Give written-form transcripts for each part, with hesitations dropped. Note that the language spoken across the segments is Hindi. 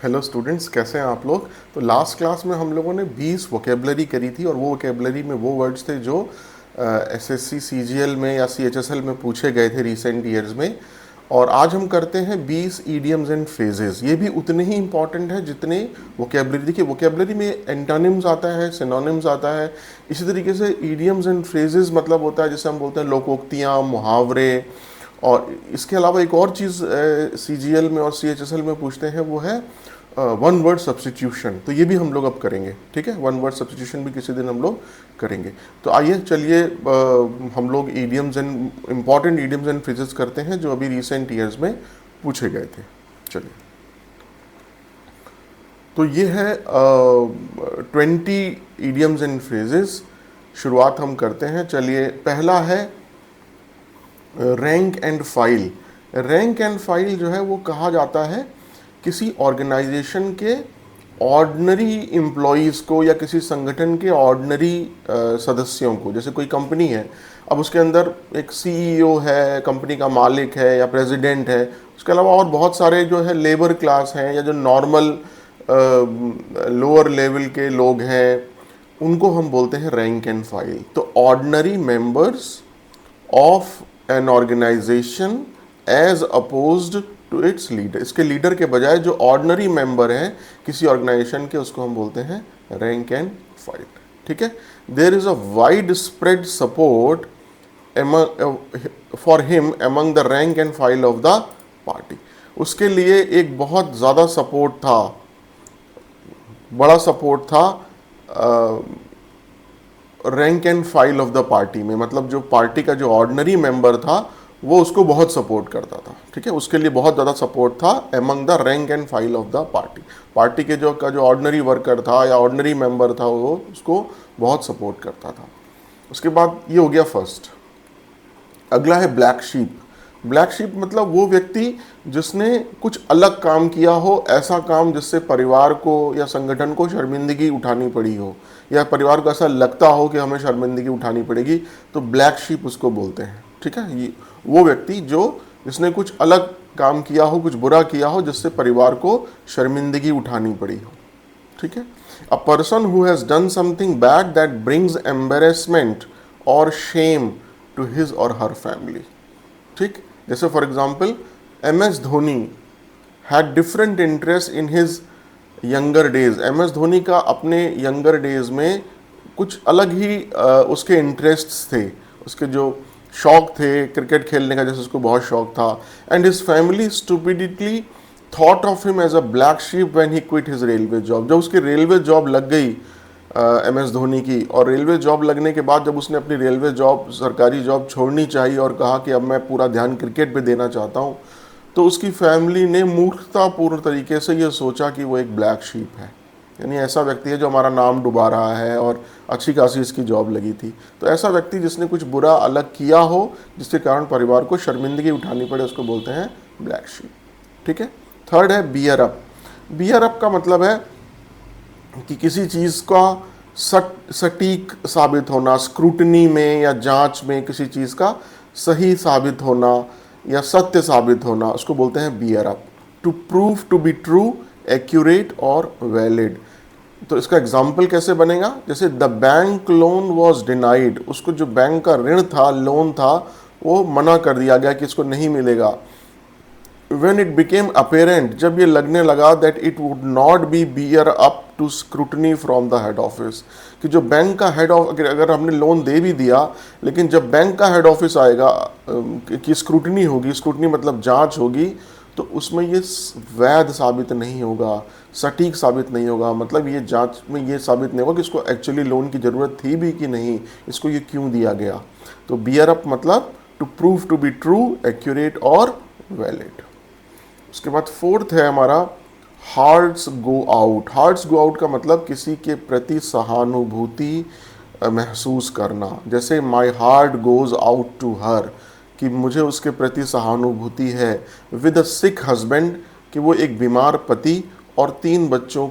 हेलो स्टूडेंट्स, कैसे हैं आप लोग। तो लास्ट क्लास में हम लोगों ने 20 वोकेबलरी करी थी और वो वोकेबलरी में वो वर्ड्स थे जो एसएससी सीजीएल में या सीएचएसएल में पूछे गए थे रिसेंट ईयर्स में। और आज हम करते हैं 20 ईडियम्स एंड फ्रेजेस। ये भी उतने ही इंपॉर्टेंट है जितने वोकेबलरी। देखिए, वोकेबलरी में एंटोनिम्स आता है, सिनोनिम्स आता है। इसी तरीके से ईडियम्स एंड फ्रेजेस मतलब होता है जैसे हम बोलते हैं लोकोक्तियाँ, मुहावरे। और इसके अलावा एक और चीज़ सीजीएल में और सीएचएसएल में पूछते हैं, वो है वन वर्ड सब्स्टिट्यूशन। तो ये भी हम लोग अब करेंगे, ठीक है। वन वर्ड सब्स्टिट्यूशन भी किसी दिन हम लोग करेंगे। तो आइए चलिए हम लोग idioms and important idioms and phrases करते हैं जो अभी रिसेंट ईयर्स में पूछे गए थे। चलिए, तो ये है 20 ईडियम्स एंड फ्रेजेस। शुरुआत हम करते हैं। चलिए, पहला है rank and file. Rank and file जो है वो कहा जाता है किसी ऑर्गेनाइजेशन के ऑर्डिनरी एम्प्लॉयज़ को या किसी संगठन के ऑर्डिनरी सदस्यों को। जैसे कोई कंपनी है, अब उसके अंदर एक सीईओ है, कंपनी का मालिक है या प्रेसिडेंट है। उसके अलावा और बहुत सारे जो है लेबर क्लास हैं या जो नॉर्मल लोअर लेवल के लोग हैं, उनको हम बोलते हैं रैंक एंड फाइल। तो ordinary members of an organisation as opposed to its leader. इसके लीडर के बजाय जो ऑर्डिनरी मेंबर हैं किसी ऑर्गेनाइजेशन के, उसको हम बोलते हैं रैंक एंड फाइल, ठीक है। There is a widespread support for him among the rank and file of the party. उसके लिए एक बहुत ज़्यादा सपोर्ट था, बड़ा सपोर्ट था rank and file of the party में। मतलब जो पार्टी का जो ऑर्डिनरी मेंबर था वो उसको बहुत सपोर्ट करता था, ठीक है। उसके लिए बहुत ज़्यादा सपोर्ट था among the rank and file of the party. Party के जो ऑर्डिनरी वर्कर था या ऑर्डिनरी मेंबर था वो उसको बहुत सपोर्ट करता था। उसके बाद ये हो गया फर्स्ट। अगला है ब्लैक शीप। ब्लैक शीप मतलब वो व्यक्ति जिसने कुछ अलग काम किया हो, ऐसा काम जिससे परिवार को या संगठन को शर्मिंदगी उठानी पड़ी हो, या परिवार को ऐसा लगता हो कि हमें शर्मिंदगी उठानी पड़ेगी, तो ब्लैक शीप उसको बोलते हैं, ठीक है। ये वो व्यक्ति जिसने कुछ अलग काम किया हो, कुछ बुरा किया हो जिससे परिवार को शर्मिंदगी उठानी पड़ी हो, ठीक है। A person who has done something bad that brings embarrassment और शेम टू हिज और हर फैमिली, ठीक। जैसे for example MS Dhoni had different interest in his younger days. MS Dhoni का अपने यंगर डेज में कुछ अलग ही उसके इंटरेस्ट्स थे, उसके जो शौक थे क्रिकेट खेलने का, जैसे उसको बहुत शौक था। And his family stupidly thought of him as a black sheep when he quit his railway job. जब उसकी रेलवे जॉब लग गई MS धोनी की, और रेलवे जॉब लगने के बाद जब उसने अपनी रेलवे जॉब, सरकारी जॉब छोड़नी चाहिए और कहा कि अब मैं पूरा ध्यान क्रिकेट पे देना चाहता हूँ, तो उसकी फैमिली ने मूर्खतापूर्ण तरीके से ये सोचा कि वो एक ब्लैक शीप है, यानी ऐसा व्यक्ति है जो हमारा नाम डुबा रहा है, और अच्छी खासी इसकी जॉब लगी थी। तो ऐसा व्यक्ति जिसने कुछ बुरा अलग किया हो जिसके कारण परिवार को शर्मिंदगी उठानी पड़े, उसको बोलते हैं ब्लैक शीप, ठीक है। थर्ड है बियर अप। बियर अप का मतलब है कि किसी चीज़ का सटीक साबित होना, स्क्रूटनी में या जांच में किसी चीज़ का सही साबित होना या सत्य साबित होना, उसको बोलते हैं bear up. To prove to be true, accurate और वैलिड। तो इसका एग्जाम्पल कैसे बनेगा, जैसे the bank loan was denied. उसको जो बैंक का ऋण था, लोन था, वो मना कर दिया गया कि इसको नहीं मिलेगा। When it became apparent, जब ये लगने लगा that it would not be bear up to scrutiny from the head office, कि जो बैंक का हेड ऑफ, अगर हमने लोन दे भी दिया, लेकिन जब बैंक का हेड ऑफिस आएगा कि स्क्रूटनी होगी, स्क्रूटनी मतलब जांच होगी, तो उसमें ये वैध साबित नहीं होगा, सटीक साबित नहीं होगा। मतलब ये जांच में ये साबित नहीं होगा कि इसको एक्चुअली लोन की ज़रूरत थी भी कि नहीं, इसको ये क्यों दिया गया। तो बियर अप मतलब to prove to be true, accurate और वैलिड। उसके बाद फोर्थ है हमारा hearts go out. Hearts go out का मतलब किसी के प्रति सहानुभूति महसूस करना। जैसे my heart goes out to her, कि मुझे उसके प्रति सहानुभूति है। विद अ सिक हस्बैंड, कि वो एक बीमार पति और 3 बच्चों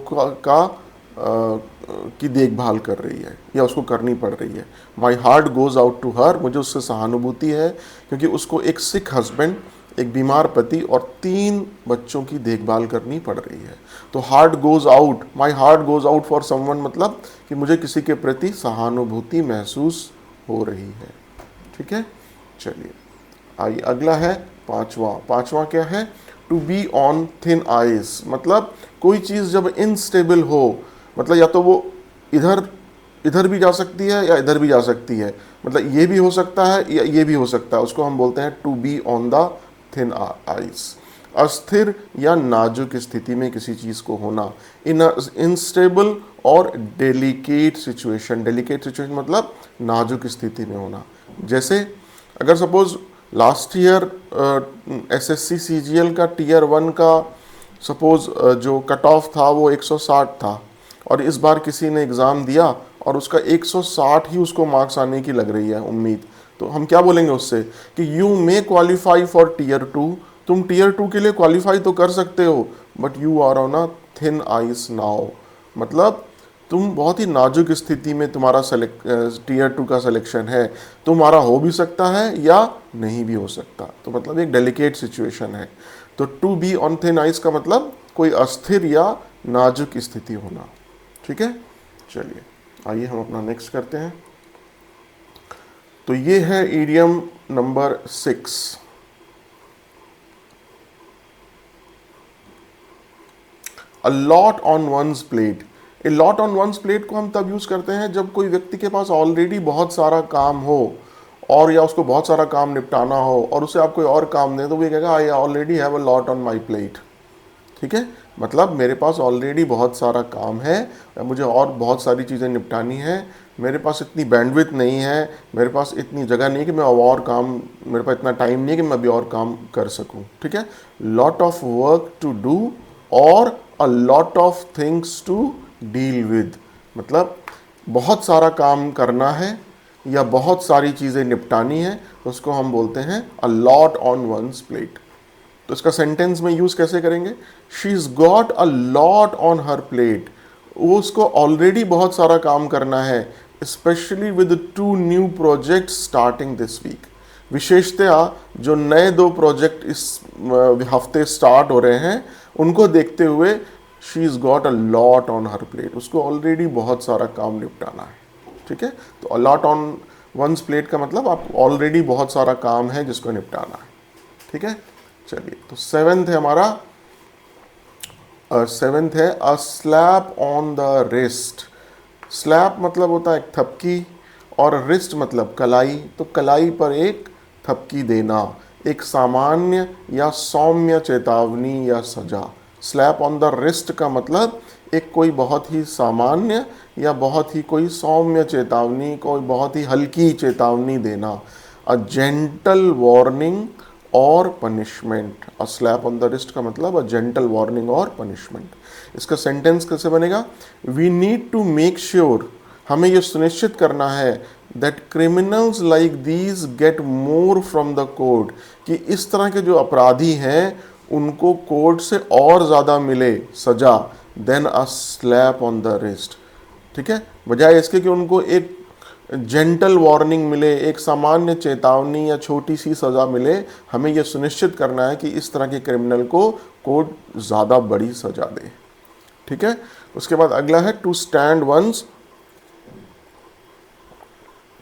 की देखभाल कर रही है या उसको करनी पड़ रही है। My heart goes out to her, मुझे उससे सहानुभूति है क्योंकि उसको एक सिक हस्बैंड, एक बीमार पति और 3 बच्चों की देखभाल करनी पड़ रही है। तो heart goes out, my heart goes out for someone, मतलब कि मुझे किसी के प्रति सहानुभूति महसूस हो रही है। ठीक है, चलिए आइए अगला है पांचवा क्या है, to be on thin ice, मतलब कोई चीज़ जब इनस्टेबल हो, मतलब या तो वो इधर इधर भी जा सकती है या इधर भी जा सकती है, मतलब ये भी हो सकता है या ये भी हो सकता है, उसको हम बोलते हैं to be on the thin ice. अस्थिर या नाजुक स्थिति में किसी चीज़ को होना, इन इनस्टेबल और डेलिकेट सिचुएशन मतलब नाजुक स्थिति में होना। जैसे अगर suppose last year SSC CGL का टीयर 1 का सपोज जो कट ऑफ था वो 160 था, और इस बार किसी ने एग्ज़ाम दिया और उसका 160 ही उसको मार्क्स आने की लग रही है उम्मीद, तो हम क्या बोलेंगे उससे कि you may qualify for tier 2, तुम टीयर 2 के लिए क्वालिफाई तो कर सकते हो, but you are on a thin ice now, मतलब तुम बहुत ही नाजुक स्थिति में तुम्हारा टीयर 2 का सिलेक्शन है, तुम्हारा हो भी सकता है या नहीं भी हो सकता, तो मतलब एक डेलिकेट सिचुएशन है। तो to be on thin ice का मतलब कोई अस्थिर या नाजुक स्थिति होना। ठीक है, चलिए आइए हम अपना नेक्स्ट करते हैं। तो ये है idiom number 6, a lot on one's plate. A lot on one's plate को हम तब यूज करते हैं जब कोई व्यक्ति के पास ऑलरेडी बहुत सारा काम हो, और या उसको बहुत सारा काम निपटाना हो और उसे आप कोई और काम दें, तो वो ये कहेगा I already have a lot on my plate. ठीक है, मतलब मेरे पास ऑलरेडी बहुत सारा काम है, मुझे और बहुत सारी चीज़ें निपटानी है, मेरे पास इतनी बैंडविड्थ नहीं है, मेरे पास इतनी जगह नहीं कि मैं और काम, मेरे पास इतना टाइम नहीं है कि मैं अभी और काम कर सकूं। ठीक है, lot of work to do और a lot of things to deal with, मतलब बहुत सारा काम करना है या बहुत सारी चीज़ें निपटानी है, तो उसको हम बोलते हैं a lot on one's plate. तो इसका सेंटेंस में यूज कैसे करेंगे, she is got a lot on her plate, वो उसको ऑलरेडी बहुत सारा काम करना है, specially with 2 new project starting this week. विशेषतया जो नए 2 प्रोजेक्ट इस हफ्ते स्टार्ट हो रहे हैं उनको देखते हुए she is got a lot on her plate, उसको ऑलरेडी बहुत सारा काम निपटाना है। ठीक है, तो a lot on one's plate का मतलब आप ऑलरेडी बहुत सारा काम है जिसको निपटाना है। ठीक है, चलिए तो 7th है हमारा, 7th है a slap on the wrist. Slap मतलब होता है एक थपकी, और रिस्ट मतलब कलाई, तो कलाई पर एक थपकी देना, एक सामान्य या सौम्य चेतावनी या सजा। स्लैप ऑन द रिस्ट का मतलब एक कोई बहुत ही सामान्य या बहुत ही कोई सौम्य चेतावनी, कोई बहुत ही हल्की चेतावनी देना। अ जेंटल वार्निंग और punishment. A slap on the wrist का मतलब अ जेंटल वार्निंग और पनिशमेंट। इसका सेंटेंस कैसे बनेगा, we need to make sure, हमें यह सुनिश्चित करना है that criminals like these get more from the court, कि इस तरह के जो अपराधी हैं उनको कोर्ट से और ज़्यादा मिले सजा than a slap on the wrist. ठीक है, बजाय इसके कि उनको एक जेंटल वार्निंग मिले, एक सामान्य चेतावनी या छोटी सी सज़ा मिले, हमें यह सुनिश्चित करना है कि इस तरह के क्रिमिनल को कोर्ट ज़्यादा बड़ी सज़ा दे। ठीक है, उसके बाद अगला है to stand one's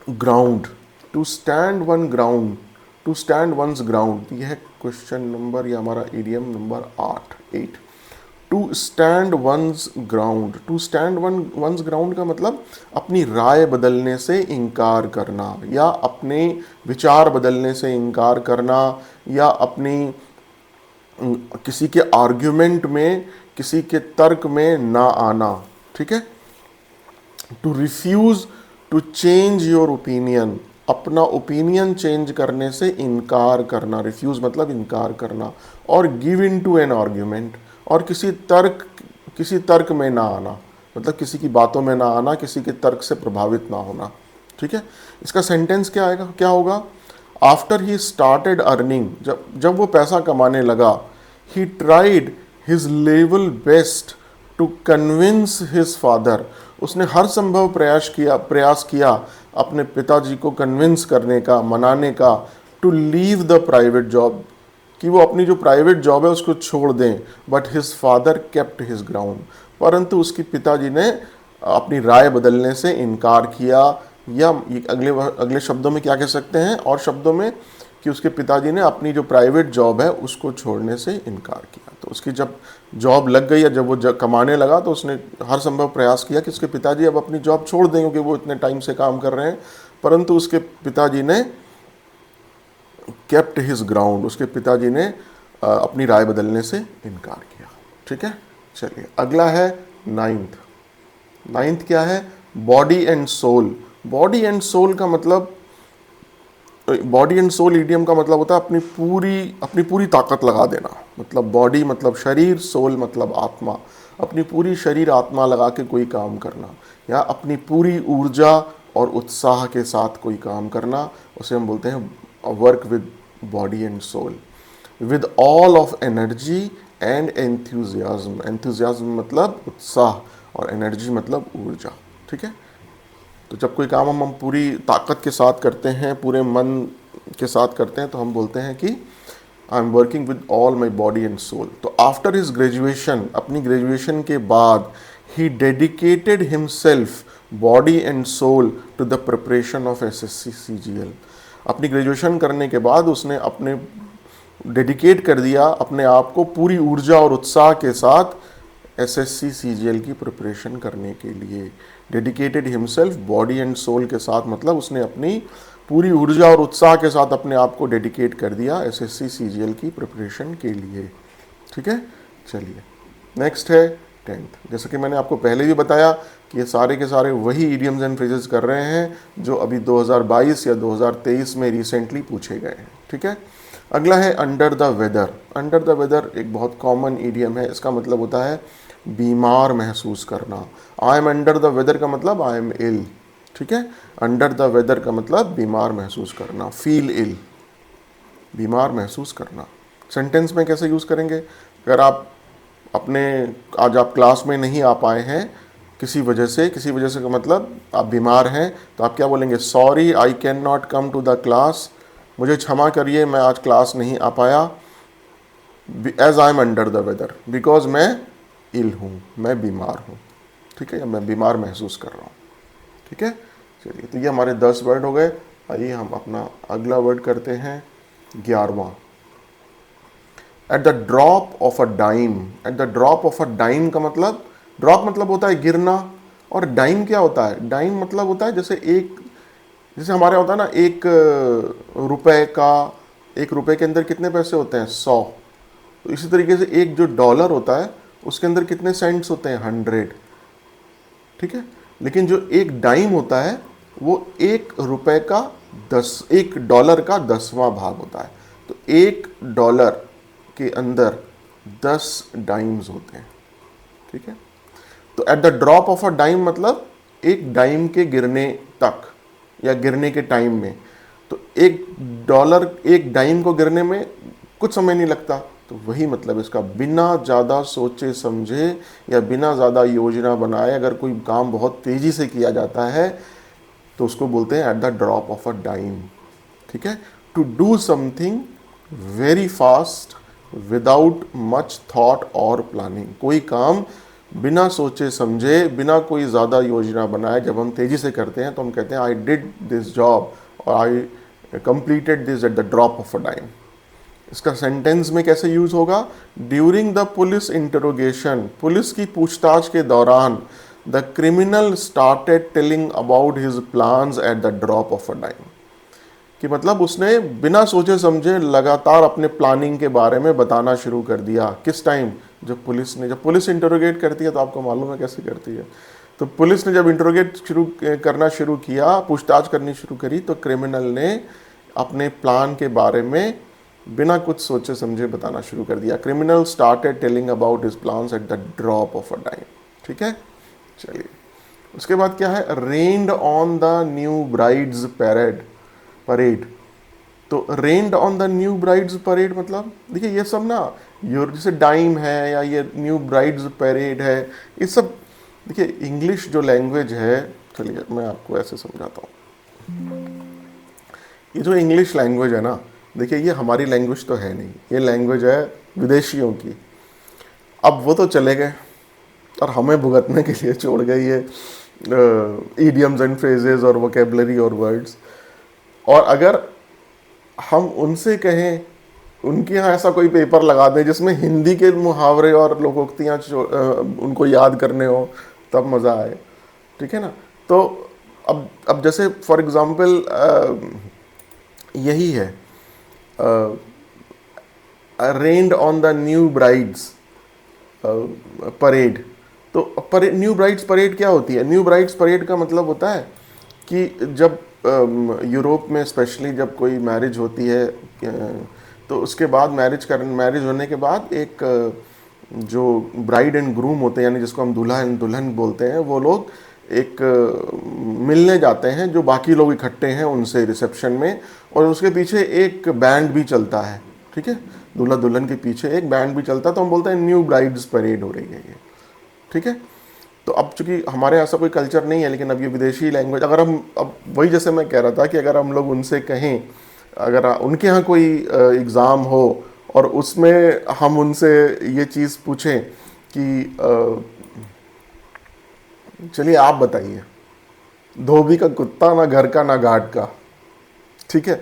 ground. To stand one ground, to stand one's ground, यह है क्वेश्चन नंबर या हमारा idiom number 8। To stand one's ground, to stand one's ground का मतलब अपनी राय बदलने से इनकार करना, या अपने विचार बदलने से इनकार करना, या अपनी किसी के आर्ग्यूमेंट में, किसी के तर्क में ना आना। ठीक है, to refuse to change your opinion, अपना ओपिनियन चेंज करने से इनकार करना, रिफ्यूज मतलब इनकार करना। और give in to an argument, और किसी तर्क में ना आना, मतलब किसी की बातों में ना आना, किसी के तर्क से प्रभावित ना होना। ठीक है, इसका सेंटेंस क्या आएगा, क्या होगा, आफ्टर ही स्टार्टेड अर्निंग, जब वो पैसा कमाने लगा, he tried his level best to convince his father, उसने हर संभव प्रयास किया अपने पिताजी को कन्विंस करने का, मनाने का, to leave the private job, कि वो अपनी जो प्राइवेट जॉब है उसको छोड़ दें, but his father kept his ground, परंतु उसके पिताजी ने अपनी राय बदलने से इनकार किया। या अगले शब्दों में क्या कह सकते हैं, और शब्दों में, कि उसके पिताजी ने अपनी जो प्राइवेट जॉब है उसको छोड़ने से इनकार किया। तो उसकी जब जॉब लग गई या जब वो कमाने लगा तो उसने हर संभव प्रयास किया कि उसके पिताजी अब अपनी जॉब छोड़ दें क्योंकि वो इतने टाइम से काम कर रहे हैं, परंतु उसके पिताजी ने केप्ट हिज ग्राउंड, उसके पिताजी ने अपनी राय बदलने से इनकार किया। ठीक है, चलिए अगला है नाइन्थ। नाइन्थ क्या है, body and soul. Body and soul का मतलब, बॉडी एंड सोल इडियम का मतलब होता है अपनी पूरी ताकत लगा देना। मतलब बॉडी मतलब शरीर, सोल मतलब आत्मा, अपनी पूरी शरीर आत्मा लगा के कोई काम करना, या अपनी पूरी ऊर्जा और उत्साह के साथ कोई काम करना, उसे हम बोलते हैं work with body and soul, with all of energy and enthusiasm. Enthusiasm मतलब उत्साह और एनर्जी मतलब ऊर्जा। ठीक है, तो जब कोई काम हम पूरी ताकत के साथ करते हैं, पूरे मन के साथ करते हैं, तो हम बोलते हैं कि I am working with all my body and soul. तो आफ्टर हिज ग्रेजुएशन, अपनी ग्रेजुएशन के बाद, he dedicated himself body and soul to the preparation of SSC CGL। अपनी ग्रेजुएशन करने के बाद उसने अपने डेडिकेट कर दिया अपने आप को पूरी ऊर्जा और उत्साह के साथ SSC CGL की प्रिपरेशन करने के लिए। Dedicated himself body and soul के साथ मतलब उसने अपनी पूरी ऊर्जा और उत्साह के साथ अपने आप को डेडिकेट कर दिया SSC CGL की प्रिपरेशन के लिए। ठीक है, चलिए नेक्स्ट है 10th। जैसा कि मैंने आपको पहले भी बताया कि ये सारे के सारे वही इडियम्स एंड फ्रेजेस कर रहे हैं जो अभी 2022 या 2023 में रिसेंटली पूछे गए हैं। ठीक है, अगला है under the weather. Under the weather एक बहुत कॉमन इडियम है। इसका मतलब होता है बीमार महसूस करना। I am under the weather का मतलब आई एम इल। ठीक है, अंडर द वेदर का मतलब बीमार महसूस करना, फील इल, बीमार महसूस करना। सेंटेंस में कैसे यूज़ करेंगे, अगर आप आज आप क्लास में नहीं आ पाए हैं किसी वजह से का मतलब आप बीमार हैं, तो आप क्या बोलेंगे, sorry I can not come to the class, मुझे क्षमा करिए मैं आज क्लास नहीं आ पाया, as I am under the weather, because मैं इल हूँ, मैं बीमार हूँ। ठीक है, या मैं बीमार महसूस कर रहा हूँ। ठीक है, चलिए तो ये हमारे 10 वर्ड हो गए। आइए हम अपना अगला वर्ड करते हैं 11वां। At the drop of a dime. At the drop of a dime का मतलब, ड्रॉप मतलब होता है गिरना, और डाइम क्या होता है, डाइम मतलब होता है जैसे हमारे होता है ना, एक रुपए के अंदर कितने पैसे होते हैं, 100। तो इसी तरीके से एक जो डॉलर होता है उसके अंदर कितने सेंट्स होते हैं, 100। ठीक है, लेकिन जो एक डाइम होता है वो एक डॉलर का 10वां भाग होता है। तो एक डॉलर के अंदर 10 डाइम्स होते हैं। ठीक है, तो at the drop of a dime मतलब एक डाइम के गिरने तक या गिरने के टाइम में। तो एक डाइम को गिरने में कुछ समय नहीं लगता, तो वही मतलब इसका, बिना ज़्यादा सोचे समझे या बिना ज़्यादा योजना बनाए अगर कोई काम बहुत तेज़ी से किया जाता है तो उसको बोलते हैं at the drop of a dime. ठीक है, to do something very fast without much thought और प्लानिंग। कोई काम बिना सोचे समझे, बिना कोई ज़्यादा योजना बनाए जब हम तेज़ी से करते हैं तो हम कहते हैं आई डिड दिस जॉब और I completed this at the drop of a dime. इसका सेंटेंस में कैसे यूज होगा, during the police interrogation, police की पूछताछ के दौरान, the criminal started telling about his plans at the drop of a dime. कि मतलब उसने बिना सोचे समझे लगातार अपने प्लानिंग के बारे में बताना शुरू कर दिया। किस टाइम, जब पुलिस इंटरोगेट करती है तो आपको मालूम है कैसे करती है। तो पुलिस ने जब इंटरोगेट करना शुरू किया, पूछताछ करनी शुरू करी, तो क्रिमिनल ने अपने प्लान के बारे में बिना कुछ सोचे समझे बताना शुरू कर दिया। Criminal started telling about his plans at the drop of a dime. ठीक है, चलिए उसके बाद क्या है, rained on the new bride's parade. तो rained on the new bride's parade मतलब, देखिए ये सब ना, जैसे डाइम है या ये न्यू ब्राइड्स परेड है, ये सब देखिए इंग्लिश जो लैंग्वेज है, चलिए मैं आपको ऐसे समझाता हूँ। ये जो इंग्लिश लैंग्वेज है ना, देखिए ये हमारी लैंग्वेज तो है नहीं, ये लैंग्वेज है विदेशियों की। अब वो तो चले गए और हमें भुगतने के लिए छोड़ गए ये ईडियम्स एंड फ्रेजेस और वोकेबलरी और वर्ड्स। और अगर हम उनसे कहें, उनके यहाँ ऐसा कोई पेपर लगा दें जिसमें हिंदी के मुहावरे और लोकोक्तियाँ उनको याद करने हो, तब मज़ा आए, ठीक है ना। तो अब जैसे फॉर एग्ज़ाम्पल यही है, rained on the new bride's parade. तो न्यू ब्राइड्स परेड क्या होती है? न्यू ब्राइड्स परेड का मतलब होता है कि जब यूरोप में स्पेशली जब कोई मैरिज होती है, तो उसके बाद मैरिज होने के बाद एक जो ब्राइड एंड ग्रूम होते हैं, यानी जिसको हम दूल्हा एंड दुल्हन बोलते हैं, वो लोग एक मिलने जाते हैं जो बाकी लोग इकट्ठे हैं उनसे रिसेप्शन में, और उसके पीछे एक बैंड भी चलता है, ठीक है। दूल्हा दुल्हन के पीछे एक बैंड भी चलता है, तो हम बोलते हैं न्यू ब्राइड्स परेड हो रही है ये, ठीक है। तो अब चूंकि हमारे यहाँ ऐसा कोई कल्चर नहीं है, लेकिन अब ये विदेशी लैंग्वेज, अगर हम, अब वही जैसे मैं कह रहा था कि अगर हम लोग उनसे कहें, अगर उनके यहाँ कोई एग्ज़ाम हो और उसमें हम उनसे ये चीज़ पूछें कि चलिए आप बताइए, धोबी का कुत्ता ना घर का ना घाट का, ठीक है,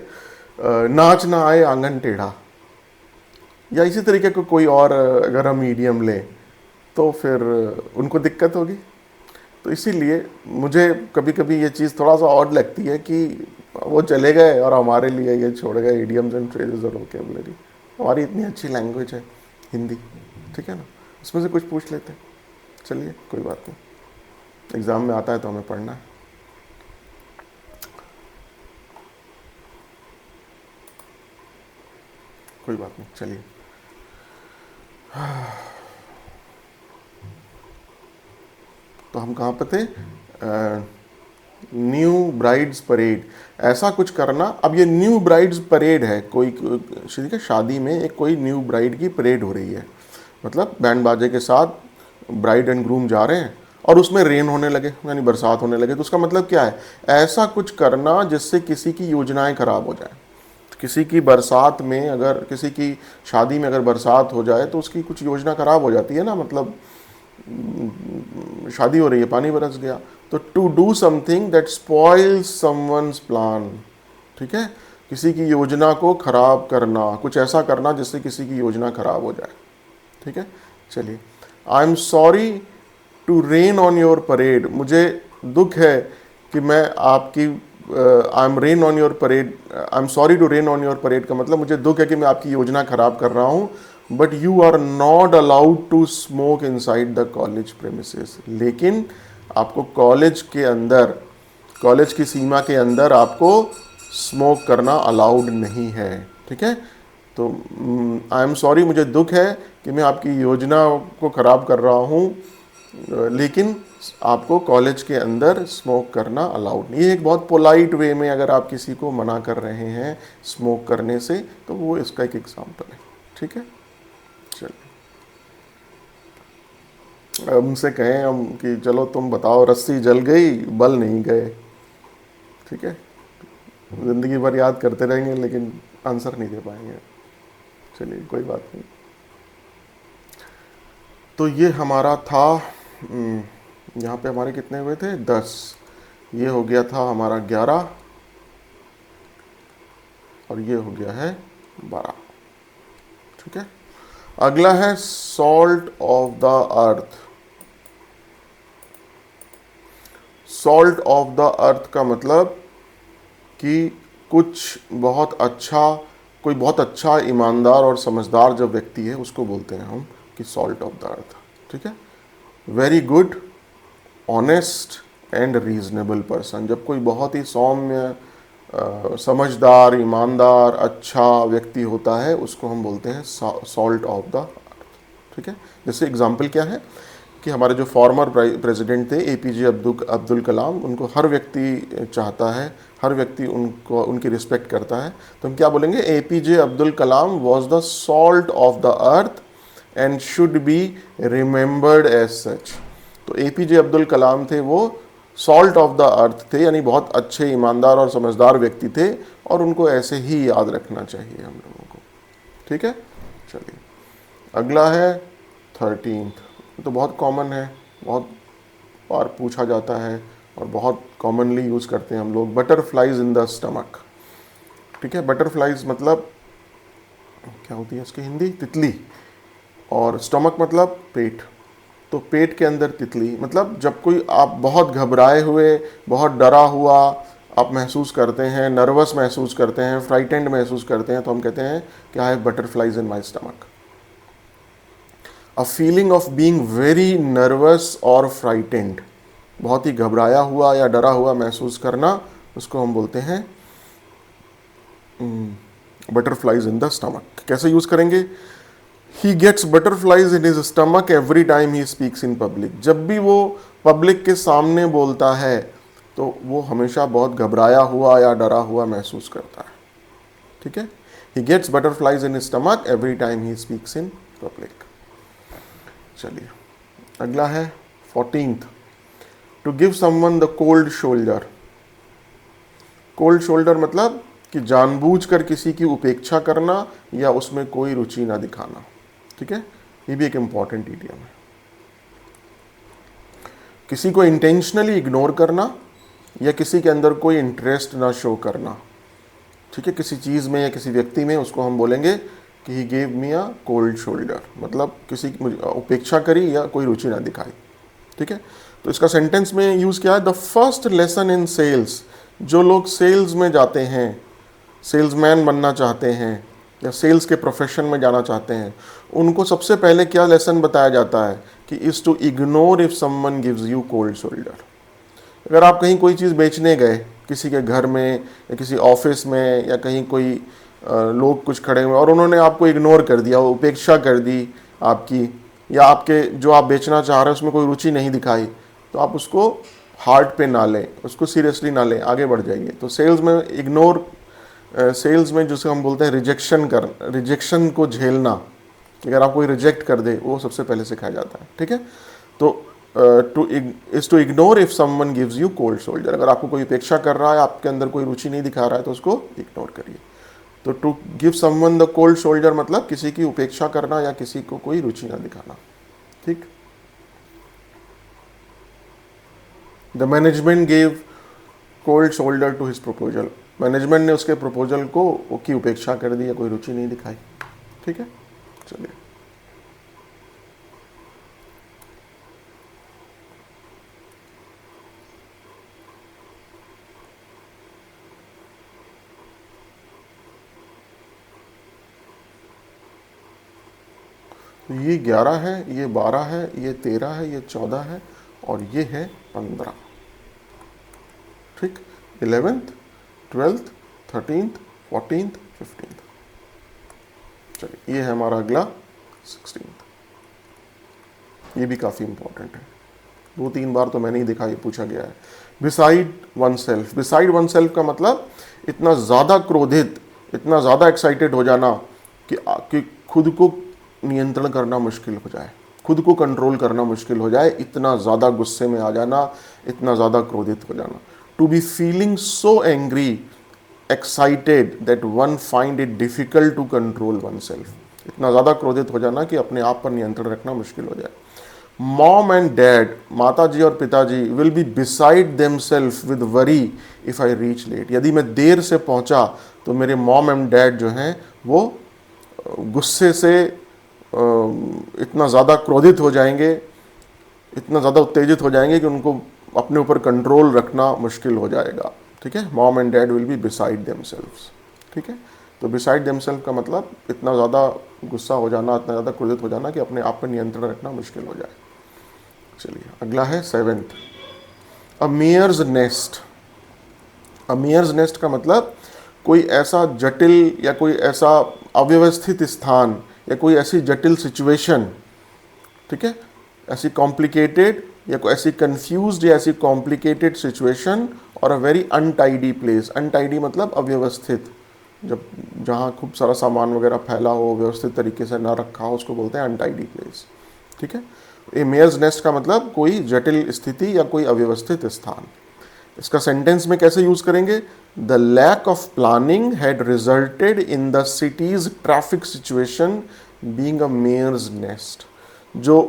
नाच ना आए आंगन टेढ़ा, या इसी तरीके का कोई और अगर हम मीडियम लें, तो फिर उनको दिक्कत होगी। तो इसीलिए मुझे कभी कभी ये चीज़ थोड़ा सा ऑड लगती है कि वो चले गए और हमारे लिए ये छोड़ गए इडियम्स एंड फ्रेजेस और वोकेबलरी। हमारी इतनी अच्छी लैंग्वेज है हिंदी, ठीक है ना, उसमें से कुछ पूछ लेते हैं। चलिए कोई बात नहीं, एग्ज़ाम में आता है तो हमें पढ़ना है। कोई बात नहीं, चलिए। तो हम कहाँ पे थे? न्यू ब्राइड्स परेड, ऐसा कुछ करना। अब ये न्यू ब्राइड्स परेड है, कोई ठीक है, शादी में एक कोई न्यू ब्राइड की परेड हो रही है, मतलब बैंड बाजे के साथ ब्राइड एंड ग्रूम जा रहे हैं और उसमें रेन होने लगे, यानी बरसात होने लगे। तो उसका मतलब क्या है? ऐसा कुछ करना जिससे किसी की योजनाएं खराब हो जाए। किसी की बरसात में, अगर किसी की शादी में अगर बरसात हो जाए तो उसकी कुछ योजना खराब हो जाती है ना, मतलब शादी हो रही है, पानी बरस गया, तो to do something that spoils someone's plan, ठीक है, किसी की योजना को खराब करना, कुछ ऐसा करना जिससे किसी की योजना खराब हो जाए, ठीक है। चलिए, I am sorry to rain on your parade, मुझे दुख है कि मैं आपकी, I am rain on your parade, I am sorry to rain on your parade का मतलब मुझे दुख है कि मैं आपकी योजना खराब कर रहा हूँ। But you are not allowed to smoke inside the college premises, लेकिन आपको कॉलेज के अंदर, कॉलेज की सीमा के अंदर आपको स्मोक करना अलाउड नहीं है, ठीक है। तो आई एम सॉरी, मुझे दुख है कि मैं आपकी योजना को ख़राब कर रहा हूँ, लेकिन आपको कॉलेज के अंदर स्मोक करना अलाउड नहीं। ये एक बहुत पोलाइट वे में अगर आप किसी को मना कर रहे हैं स्मोक करने से, तो वो इसका एक एग्जाम्पल है, ठीक है। चलिए, हमसे कहें हम कि चलो तुम बताओ, रस्सी जल गई बल नहीं गए, ठीक है, ज़िंदगी भर याद करते रहेंगे लेकिन आंसर नहीं दे पाएंगे। चलिए कोई बात नहीं। तो ये हमारा था, यहाँ पे हमारे कितने हुए थे? 10। ये हो गया था हमारा 11 और ये हो गया है 12, ठीक है। अगला है salt of the earth. Salt of the अर्थ का मतलब कि कुछ बहुत अच्छा, कोई बहुत अच्छा, ईमानदार और समझदार जब व्यक्ति है उसको बोलते हैं हम कि सॉल्ट ऑफ द अर्थ, ठीक है। Very good, honest and reasonable person, जब कोई बहुत ही सौम्य, समझदार, ईमानदार, अच्छा व्यक्ति होता है उसको हम बोलते हैं सॉल्ट ऑफ द अर्थ, ठीक है। जैसे एग्जाम्पल क्या है कि हमारे जो फॉर्मर प्रेसिडेंट थे एपीजे अब्दुल कलाम, उनको हर व्यक्ति चाहता है, हर व्यक्ति उनको, उनकी रिस्पेक्ट करता है। तो हम क्या बोलेंगे? APJ Abdul Kalam was the salt of the earth and should be remembered as such. तो एपीजे अब्दुल कलाम थे वो सॉल्ट ऑफ द अर्थ थे, यानी बहुत अच्छे, ईमानदार और समझदार व्यक्ति थे, और उनको ऐसे ही याद रखना चाहिए हम लोगों को। ठीक है, चलिए अगला है 13th। तो बहुत कॉमन है, बहुत बार पूछा जाता है और बहुत कॉमनली यूज़ करते हैं हम लोग, बटरफ्लाइज इन द स्टमक। ठीक है, बटरफ्लाइज मतलब क्या होती है इसकी हिंदी? तितली, और स्टमक मतलब पेट। तो पेट के अंदर तितली, मतलब जब कोई आप बहुत घबराए हुए, बहुत डरा हुआ आप महसूस करते हैं, नर्वस महसूस करते हैं, फ्राइटेंड महसूस करते हैं, तो हम कहते हैं कि I have butterflies in my stomach. A feeling of being very nervous और फ्राइटेंड, बहुत ही घबराया हुआ या डरा हुआ महसूस करना, उसको हम बोलते हैं बटरफ्लाइज इन द स्टमक। कैसे यूज करेंगे? He gets butterflies in his stomach every time he speaks in public. जब भी वो पब्लिक के सामने बोलता है तो वो हमेशा बहुत घबराया हुआ या डरा हुआ महसूस करता है। ठीक है, he gets butterflies in his stomach every time he speaks in public. चलिए अगला है 14th, to give someone the cold shoulder. Cold shoulder मतलब कि जानबूझकर किसी की उपेक्षा करना या उसमें कोई रुचि ना दिखाना। ठीक है, ये भी एक इंपॉर्टेंट इडियम है। किसी को इंटेंशनली इग्नोर करना या किसी के अंदर कोई इंटरेस्ट ना शो करना। ठीक है, किसी चीज़ में या किसी व्यक्ति में, उसको हम बोलेंगे कि he gave me a cold shoulder, मतलब किसी की उपेक्षा करी या कोई रुचि ना दिखाई। ठीक है, तो इसका सेंटेंस में यूज़ किया है, the first lesson in sales. जो लोग सेल्स में जाते हैं, सेल्समैन बनना चाहते हैं या सेल्स के प्रोफेशन में जाना चाहते हैं, उनको सबसे पहले क्या लेसन बताया जाता है कि is to ignore if someone gives you cold shoulder. अगर आप कहीं कोई चीज़ बेचने गए, किसी के घर में या किसी ऑफिस में या कहीं कोई लोग कुछ खड़े हुए और उन्होंने आपको इग्नोर कर दिया, उपेक्षा कर दी आपकी, या आपके जो आप बेचना चाह रहे हैं उसमें कोई रुचि नहीं दिखाई, तो आप उसको हार्ट पे ना लें, उसको सीरियसली ना लें, आगे बढ़ जाइए। तो सेल्स में इग्नोर, सेल्स में जिसे हम बोलते हैं रिजेक्शन को झेलना, अगर आप कोई रिजेक्ट कर दे, वो सबसे पहले सिखाया जाता है। ठीक है, तो to ignore if someone gives you cold shoulder. अगर आपको कोई उपेक्षा कर रहा है, आपके अंदर कोई रुचि नहीं दिखा रहा है, तो उसको इग्नोर करिए। तो to give someone the cold shoulder मतलब किसी की उपेक्षा करना या किसी को कोई रुचि ना दिखाना। ठीक, the management gave cold shoulder to his proposal. Management ने उसके प्रपोजल को की उपेक्षा कर दी या कोई रुचि नहीं दिखाई। ठीक है, चलिए तो ये 11 है, ये 12 है, ये 13 है, ये 14 है और ये है 15। ठीक, 11th, 12th, 13th, 14th, 15th। चलिए ये है हमारा अगला 16th। ये भी काफ़ी इंपॉर्टेंट है, 2-3 बार तो मैंने ही देखा, ये पूछा गया है। Beside one self. Beside one self का मतलब इतना ज़्यादा क्रोधित, इतना ज़्यादा एक्साइटेड हो जाना कि खुद को नियंत्रण करना मुश्किल हो जाए, खुद को कंट्रोल करना मुश्किल हो जाए, इतना ज़्यादा गुस्से में आ जाना, इतना ज़्यादा क्रोधित हो जाना। To be feeling so angry, excited that one find it difficult to control one self. इतना ज़्यादा क्रोधित हो जाना कि अपने आप पर नियंत्रण रखना मुश्किल हो जाए। मॉम एंड डैड, माता जी और पिताजी, will be beside themselves with worry if I reach late. यदि मैं देर से पहुंचा तो मेरे मॉम एंड डैड जो हैं वो गुस्से से इतना ज़्यादा क्रोधित हो जाएंगे, इतना ज़्यादा उत्तेजित हो जाएंगे कि उनको अपने ऊपर कंट्रोल रखना मुश्किल हो जाएगा। ठीक है, mom and dad will be beside themselves. ठीक है, तो बिसाइड देमसेल्फ का मतलब इतना ज़्यादा गुस्सा हो जाना, इतना ज़्यादा क्रोधित हो जाना कि अपने आप पर नियंत्रण रखना मुश्किल हो जाए। चलिए अगला है 7th, अ मेयर्स नेस्ट। अ मेयर्स नेस्ट का मतलब कोई ऐसा जटिल या कोई ऐसा अव्यवस्थित स्थान या कोई ऐसी जटिल सिचुएशन, ठीक है, ऐसी कॉम्प्लिकेटेड या कोई ऐसी कंफ्यूज्ड या ऐसी कॉम्प्लिकेटेड सिचुएशन और a very untidy place. Untidy मतलब अव्यवस्थित, जब जहाँ खूब सारा सामान वगैरह फैला हो, व्यवस्थित तरीके से ना रखा हो, उसको बोलते हैं अनटाइडी प्लेस। ठीक है, ए मेयर्स नेस्ट का मतलब कोई जटिल स्थिति या कोई अव्यवस्थित स्थान। इसका सेंटेंस में कैसे यूज करेंगे? The lack of planning had resulted in the city's traffic situation being a mare's nest. जो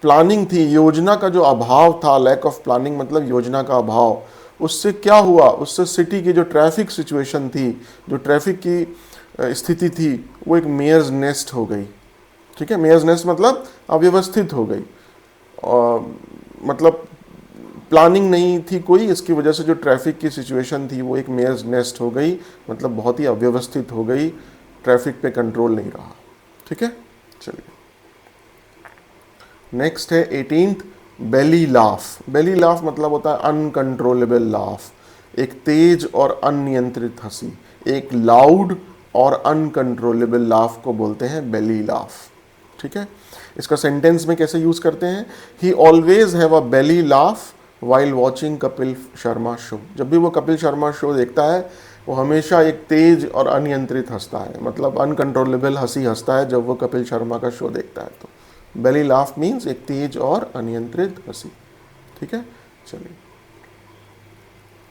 प्लानिंग थी, योजना का जो अभाव था, लैक ऑफ प्लानिंग मतलब योजना का अभाव, उससे क्या हुआ? उससे सिटी की जो ट्रैफिक सिचुएशन थी, जो ट्रैफिक की स्थिति थी, वो एक मेयर्स नेस्ट हो गई। ठीक है, मेयर्स नेस्ट मतलब अव्यवस्थित हो गई, और मतलब प्लानिंग नहीं थी कोई, इसकी वजह से जो ट्रैफिक की सिचुएशन थी वो एक मेयर्स नेस्ट हो गई, मतलब बहुत ही अव्यवस्थित हो गई, ट्रैफिक पे कंट्रोल नहीं रहा। ठीक है, चलिए नेक्स्ट है 18th, बेली लाफ। बेली लाफ मतलब होता है अनकंट्रोलेबल लाफ, एक तेज और अनियंत्रित हंसी। एक लाउड और अनकंट्रोलेबल लाफ को बोलते हैं बेली लाफ। ठीक है, इसका सेंटेंस में कैसे यूज करते हैं? He always have a belly laugh while watching Kapil Sharma show. जब भी वो कपिल शर्मा शो देखता है, वो हमेशा एक तेज और अनियंत्रित हंसता है, मतलब अनकंट्रोलेबल हंसी हंसता है जब वो कपिल शर्मा का शो देखता है। तो बेली लाफ मीन्स एक तेज और अनियंत्रित हंसी। ठीक है, चलिए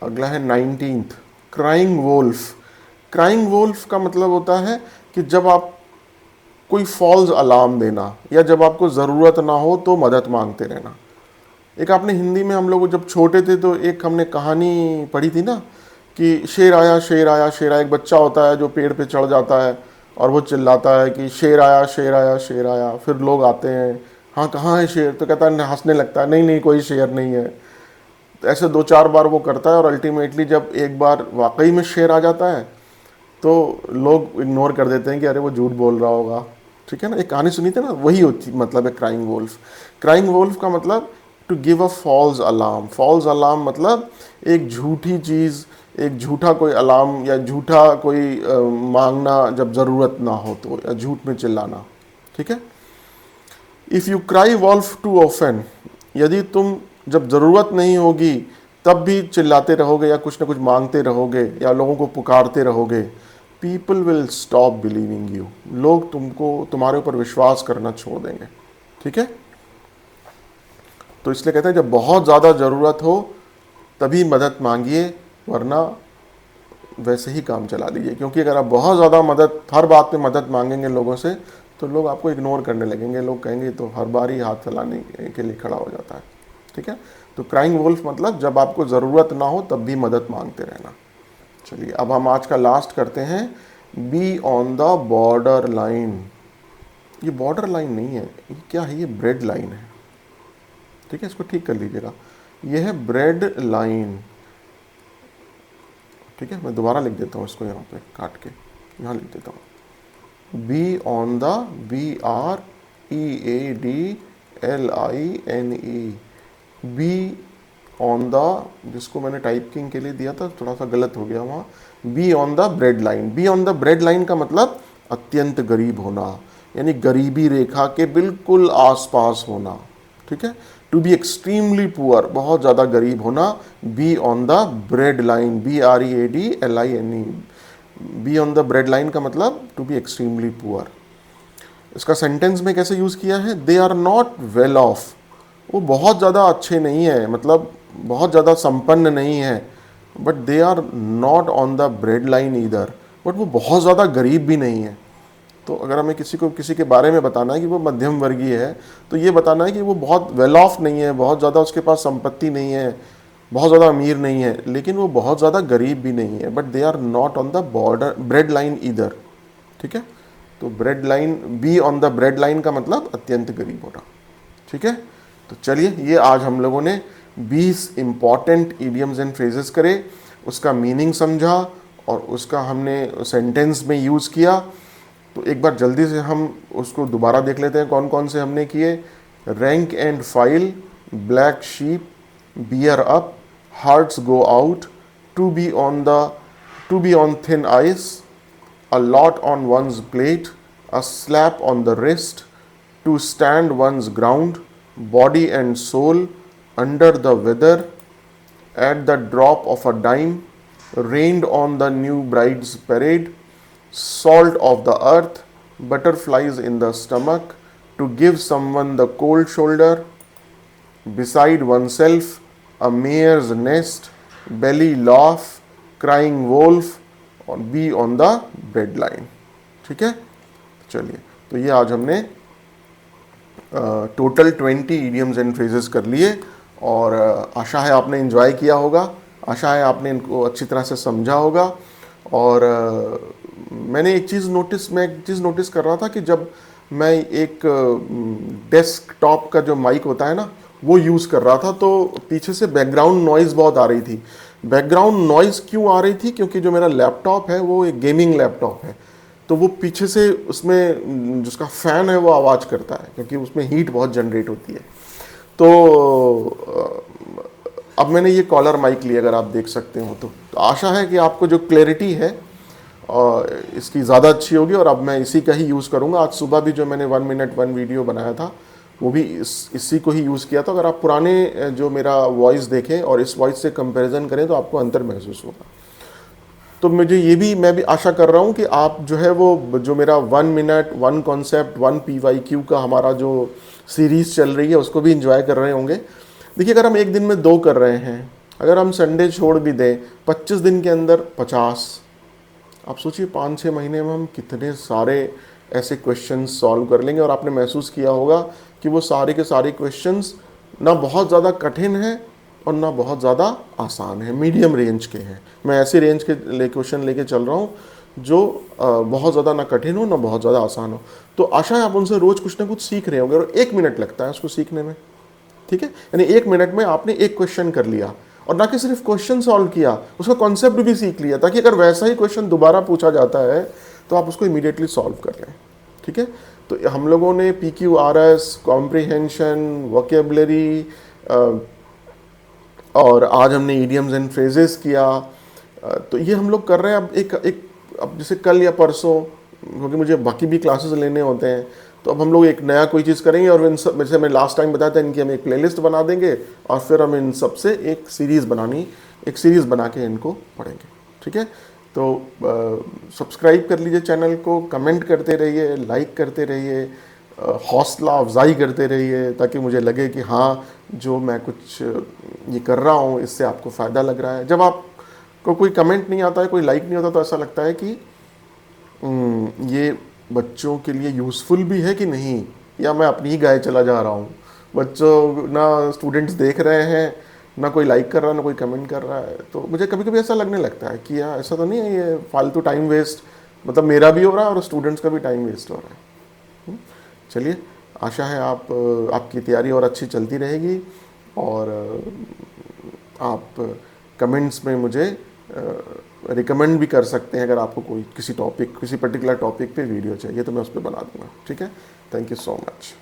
अगला है 19th, crying Wolff. Crying wolf का मतलब होता है कि जब आप कोई फॉल्स अलार्म देना, या जब आपको ज़रूरत ना हो तो मदद मांगते रहना। एक आपने हिंदी में, हम लोग जब छोटे थे तो एक हमने कहानी पढ़ी थी ना, कि शेर आया शेर आया शेर आया। एक बच्चा होता है जो पेड़ पे चढ़ जाता है और वो चिल्लाता है कि शेर आया शेर आया शेर आया। फिर लोग आते हैं, हाँ कहाँ है शेर? तो कहता है, हंसने लगता है, नहीं नहीं कोई शेर नहीं है। तो ऐसे 2-4 बार वो करता है, और अल्टीमेटली जब एक बार वाकई में शेर आ जाता है तो लोग इग्नोर कर देते हैं कि अरे वो झूठ बोल रहा होगा। ठीक है ना, एक कहानी सुनी थी ना, वही होती मतलब है क्राइंग वोल्फ। क्राइंग वोल्फ का मतलब to give a false alarm. False alarm मतलब एक झूठी चीज़, एक झूठा कोई अलार्म या झूठा कोई मांगना जब ज़रूरत ना हो तो, या झूठ में चिल्लाना। ठीक है, if you cry wolf too often, यदि तुम जब ज़रूरत नहीं होगी तब भी चिल्लाते रहोगे या कुछ ना कुछ मांगते रहोगे या लोगों को पुकारते रहोगे, people will stop believing you. लोग तुम्हारे ऊपर विश्वास करना छोड़ देंगे। ठीक है, तो इसलिए कहते हैं जब बहुत ज़्यादा ज़रूरत हो तभी मदद मांगिए, वरना वैसे ही काम चला दीजिए। क्योंकि अगर आप बहुत ज़्यादा मदद, हर बात पे मदद मांगेंगे लोगों से, तो लोग आपको इग्नोर करने लगेंगे। लोग कहेंगे तो हर बार ही हाथ फैलाने के लिए खड़ा हो जाता है। ठीक है, तो क्राइंग वुल्फ मतलब जब आपको ज़रूरत ना हो तब भी मदद मांगते रहना। चलिए अब हम आज का लास्ट करते हैं, B on the border line. ये बॉर्डर लाइन नहीं है, ये क्या है? ये ब्रेड लाइन है। ठीक है, इसको ठीक कर लीजिएगा, ये है ब्रेड लाइन। ठीक है, मैं दोबारा लिख देता हूँ इसको, यहाँ पे काट के यहाँ लिख देता हूँ, B on the, BREADLINE, be on the, जिसको मैंने टाइपिंग के लिए दिया था थोड़ा सा गलत हो गया वहाँ, B on the bread line. Be on the bread line का मतलब अत्यंत गरीब होना, यानी गरीबी रेखा के बिल्कुल आसपास होना। ठीक है, टू बी एक्सट्रीमली पुअर, बहुत ज़्यादा गरीब होना। Be on the bread line, BREADLINE, be on the bread line का मतलब टू बी एक्सट्रीमली पुअर। इसका सेंटेंस में कैसे यूज़ किया है? They are not well off, वो बहुत ज़्यादा अच्छे नहीं है, मतलब बहुत ज़्यादा संपन्न नहीं है, but they are not on the bread line either, but वो बहुत ज़्यादा गरीब भी नहीं है। तो अगर हमें किसी के बारे में बताना है कि वो मध्यम वर्गीय है, तो ये बताना है कि वो बहुत वेल ऑफ नहीं है, बहुत ज़्यादा उसके पास संपत्ति नहीं है, बहुत ज़्यादा अमीर नहीं है, लेकिन वो बहुत ज़्यादा गरीब भी नहीं है, but they are not on the border bread line either. ठीक है, तो bread line, be on the bread line का मतलब अत्यंत गरीब होना। ठीक है, तो चलिए ये आज हम लोगों ने 20 इंपॉर्टेंट इडियम्स एंड फ्रेजेस करे, उसका मीनिंग समझा और उसका हमने सेंटेंस में यूज़ किया। तो एक बार जल्दी से हम उसको दोबारा देख लेते हैं कौन कौन से हमने किए। Rank and file, black sheep, bear up, hearts go out, to be on thin ice, a lot on one's plate, a slap on the wrist, to stand one's ground, body and soul, under the weather, at the drop of a dime, rained on the new bride's parade, salt of the earth, butterflies in the stomach, to give someone the cold shoulder, beside oneself, a mare's nest, belly laugh, crying wolf, और be on the breadline. ठीक है, चलिए, तो ये आज हमने टोटल 20 idioms एंड फ्रेजेस कर लिए, और आशा है आपने एंजॉय किया होगा, आशा है आपने इनको अच्छी तरह से समझा होगा। और मैं एक चीज़ नोटिस कर रहा था कि जब मैं एक डेस्कटॉप का जो माइक होता है ना, वो यूज़ कर रहा था, तो पीछे से बैकग्राउंड नॉइज़ बहुत आ रही थी। बैकग्राउंड नॉइज़ क्यों आ रही थी? क्योंकि जो मेरा लैपटॉप है वो एक गेमिंग लैपटॉप है, तो वो पीछे से उसमें जिसका फ़ैन है वो आवाज़ करता है, क्योंकि उसमें हीट बहुत जनरेट होती है। तो अब मैंने ये कॉलर माइक लिया, अगर आप देख सकते हो तो आशा है कि आपको जो क्लैरिटी है इसकी ज़्यादा अच्छी होगी, और अब मैं इसी का ही यूज़ करूँगा। आज सुबह भी जो मैंने 1 मिनट 1 वीडियो बनाया था, वो भी इसी को ही यूज़ किया था। अगर आप पुराने जो मेरा वॉइस देखें और इस वॉइस से कंपैरिजन करें तो आपको अंतर महसूस होगा। तो मैं भी आशा कर रहा हूँ कि आप जो है वो जो मेरा 1 मिनट 1 कॉन्सेप्ट 1 PYQ का हमारा जो सीरीज़ चल रही है उसको भी इंजॉय कर रहे होंगे। देखिए, अगर हम एक दिन में 2 कर रहे हैं, अगर हम संडे छोड़ भी दें, 25 दिन के अंदर 50, आप सोचिए 5-6 महीने में हम कितने सारे ऐसे क्वेश्चंस सॉल्व कर लेंगे। और आपने महसूस किया होगा कि वो सारे के सारे क्वेश्चंस ना बहुत ज़्यादा कठिन हैं और ना बहुत ज़्यादा आसान है, मीडियम रेंज के हैं। मैं ऐसे रेंज के क्वेश्चन लेके चल रहा हूँ जो बहुत ज़्यादा ना कठिन हो ना बहुत ज़्यादा आसान हो। तो आशा है आप उनसे रोज़ कुछ ना कुछ सीख रहे होंगे, और 1 मिनट लगता है उसको सीखने में, ठीक है। यानी 1 मिनट में आपने एक क्वेश्चन कर लिया, और ना कि सिर्फ क्वेश्चन सॉल्व किया, उसका कॉन्सेप्ट भी सीख लिया, ताकि अगर वैसा ही क्वेश्चन दोबारा पूछा जाता है तो आप उसको इमीडिएटली सॉल्व कर लें, ठीक है। तो हम लोगों ने PQRS, कॉम्प्रिहेंशन, वोकेबलरी, और आज हमने इडियम्स एंड फ्रेजेस किया। तो ये हम लोग कर रहे हैं। अब जैसे कल या परसों, क्योंकि मुझे बाकी भी क्लासेस लेने होते हैं, तो अब हम लोग एक नया कोई चीज़ करेंगे, और इन सब, जैसे मैं लास्ट टाइम बताया था, इनकी हम एक प्लेलिस्ट बना देंगे, और फिर हम इन सब से एक सीरीज़ बना के इनको पढ़ेंगे, ठीक है। तो सब्सक्राइब कर लीजिए चैनल को, कमेंट करते रहिए, लाइक करते रहिए, हौसला अफजाई करते रहिए, ताकि मुझे लगे कि हाँ, जो मैं कुछ ये कर रहा हूँ इससे आपको फ़ायदा लग रहा है। जब आपको कोई कमेंट नहीं आता है, कोई लाइक नहीं होता, तो ऐसा लगता है कि ये बच्चों के लिए यूज़फुल भी है कि नहीं, या मैं अपनी ही गाय चला जा रहा हूँ। बच्चों ना स्टूडेंट्स देख रहे हैं, ना कोई लाइक कर रहा है, ना कोई कमेंट कर रहा है। तो मुझे कभी कभी ऐसा लगने लगता है कि यार ऐसा तो नहीं है ये फालतू टाइम वेस्ट, मतलब मेरा भी हो रहा है और स्टूडेंट्स का भी टाइम वेस्ट हो रहा है। चलिए, आशा है आपकी तैयारी और अच्छी चलती रहेगी, और आप कमेंट्स में मुझे रिकमेंड भी कर सकते हैं। अगर आपको किसी पर्टिकुलर टॉपिक पे वीडियो चाहिए तो मैं उस पर बना दूंगा, ठीक है। Thank you so much.